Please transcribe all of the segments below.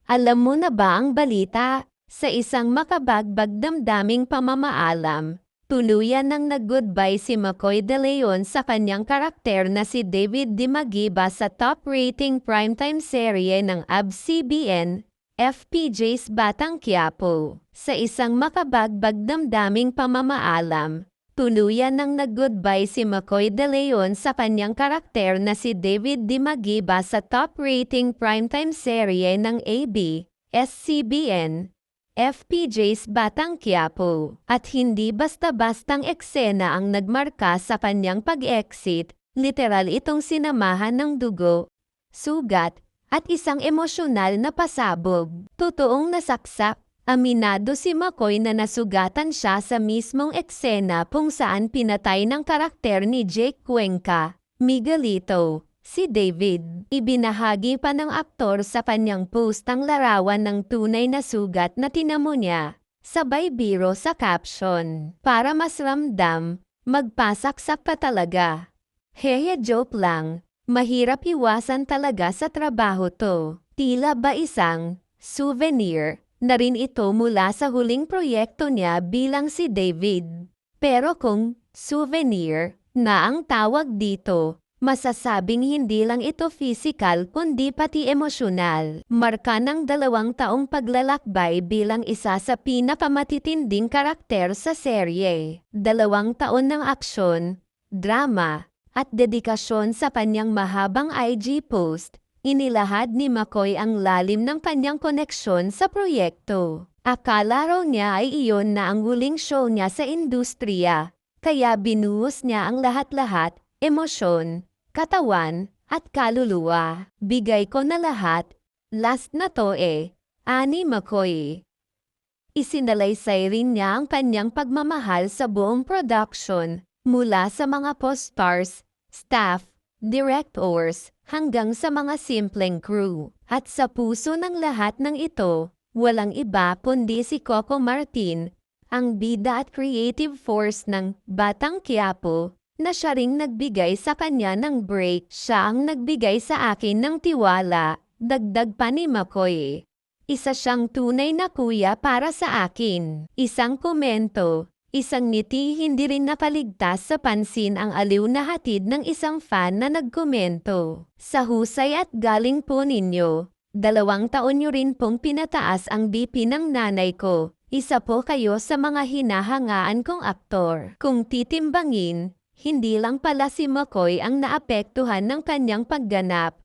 Alam mo na ba ang balita? Sa isang makabagbag damdaming pamamaalam, tuluyan nang nag-goodbye si McCoy De Leon sa kanyang karakter na si David Dimagiba sa top-rating primetime serye ng ABS-CBN, FPJ's Batang Quiapo. Sa isang makabagbag damdaming pamamaalam, tuluyan nang nag-goodbye si McCoy De Leon sa kanyang karakter na si David Dimagiba sa top-rating primetime serye ng ABS-CBN, FPJ's Batang Quiapo. At hindi basta-bastang eksena ang nagmarka sa kanyang pag-exit, literal itong sinamahan ng dugo, sugat, at isang emosyonal na pasabog. Totoong nasaksak. Aminado si McCoy na nasugatan siya sa mismong eksena kung saan pinatay ng karakter ni Jake Cuenca, Miguelito, si David. Ibinahagi pa ng aktor sa kanyang post ang larawan ng tunay na sugat na tinamo niya, sabay biro sa caption. Para mas ramdam, magpasaksak pa talaga. Hehe, joke lang. Mahirap iwasan talaga sa trabaho to. Tila ba isang souvenir na rin ito mula sa huling proyekto niya bilang si David. Pero kung souvenir na ang tawag dito, masasabing hindi lang ito physical kundi pati emosyonal. Marka ng 2 taong paglalakbay bilang isa sa pinakamatitinding karakter sa serye. 2 taon ng aksyon, drama, at dedikasyon sa kanyang mahabang IG post. Inilahad ni McCoy ang lalim ng kanyang koneksyon sa proyekto. Akala raw niya ay iyon na ang huling show niya sa industriya, kaya binuhos niya ang lahat-lahat, emosyon, katawan, at kaluluwa. Bigay ko na lahat, last na to ani McCoy. Isinalaysay rin niya ang kanyang pagmamahal sa buong production, mula sa mga co-stars, staff, directors, hanggang sa mga simpleng crew. At sa puso ng lahat ng ito, walang iba kundi si Coco Martin, ang bida at creative force ng Batang Quiapo, na siya ring nagbigay sa kanya ng break. Siya ang nagbigay sa akin ng tiwala, dagdag pa ni McCoy. Isa siyang tunay na kuya para sa akin. Isang komento. Isang ngiti, hindi rin nakaligtas sa pansin ang aliw na hatid ng isang fan na nagkomento. Sa husay at galing po ninyo, 2 taon nyo rin pong pinataas ang BP ng nanay ko. Isa po kayo sa mga hinahangaan kong aktor. Kung titimbangin, hindi lang pala si McCoy ang naapektuhan ng kanyang pagganap.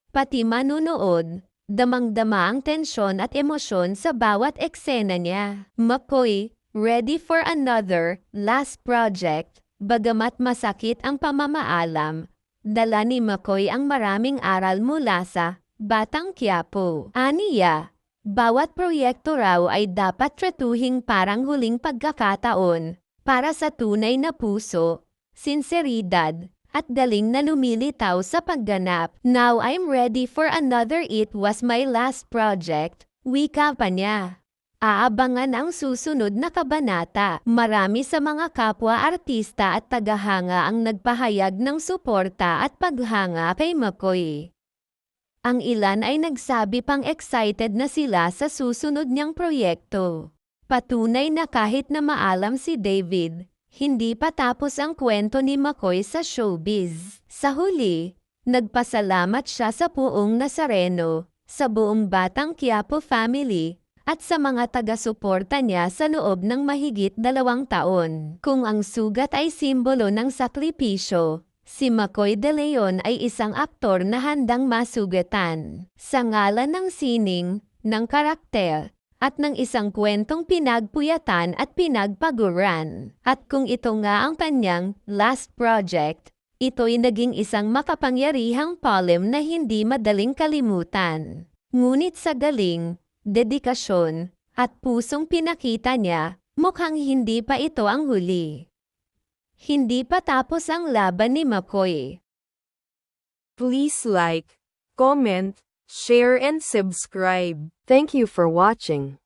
Pati manunood, damang-dama ang tensyon at emosyon sa bawat eksena niya. McCoy, ready for another, last project. Bagamat masakit ang pamamaalam, dala ni McCoy ang maraming aral mula sa Batang Quiapo. Aniya, bawat proyekto raw ay dapat tratuhing parang huling pagkakataon, para sa tunay na puso, sinseridad, at galing na lumilitaw sa pagganap. Now I'm ready for another, it was my last project, wika pa niya. Aabangan ang susunod na kabanata. Marami sa mga kapwa-artista at tagahanga ang nagpahayag ng suporta at paghanga kay McCoy. Ang ilan ay nagsabi pang excited na sila sa susunod niyang proyekto. Patunay na kahit na maalam si David, hindi pa tapos ang kwento ni McCoy sa showbiz. Sa huli, nagpasalamat siya sa buong Nazareno, sa buong Batang Quiapo family, at sa mga taga-suporta niya sa loob ng mahigit 2 taon. Kung ang sugat ay simbolo ng sakripisyo, si McCoy De Leon ay isang aktor na handang masugatan. Sa ngalan ng sining, ng karakter, at ng isang kwentong pinagpuyatan at pinagpaguran. At kung ito nga ang kanyang last project, ito'y naging isang makapangyarihang poem na hindi madaling kalimutan. Ngunit sa galing, dedikasyon, at pusong pinakita niya, mukhang hindi pa ito ang huli. Hindi pa tapos ang laban ni McCoy. Please like, comment, share and subscribe. Thank you for watching.